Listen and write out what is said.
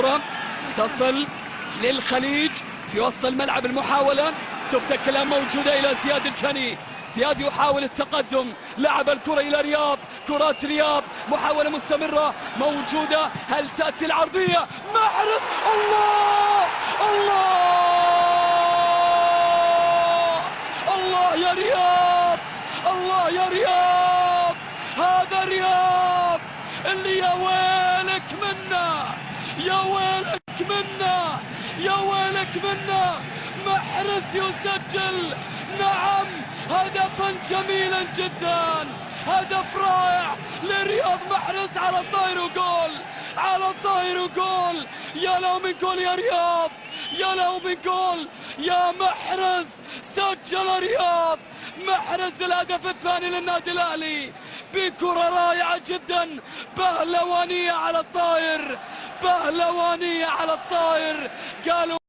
كرة تصل للخليج في وسط الملعب. المحاولة تفتك الآن موجودة إلى زياد الجني. زياد يحاول التقدم، لعب الكرة إلى رياض، كرات رياض، محاولة مستمرة موجودة. هل تأتي العرضية؟ محرز، الله الله الله يا رياض، الله يا رياض. هذا رياض اللي يا ويلك منا، يا ويلك منا، يا ويلك منا. محرز يسجل، نعم، هدفا جميلا جدا، هدف رائع لرياض محرز على الطاير وجول، على الطاير وجول. يا له من جول يا رياض، يا له من جول يا محرز. سجل رياض محرز الهدف الثاني للنادي الاهلي بكرة رائعة جدا، بهلوانية على الطاير، بهلوانية على الطاير. قالوا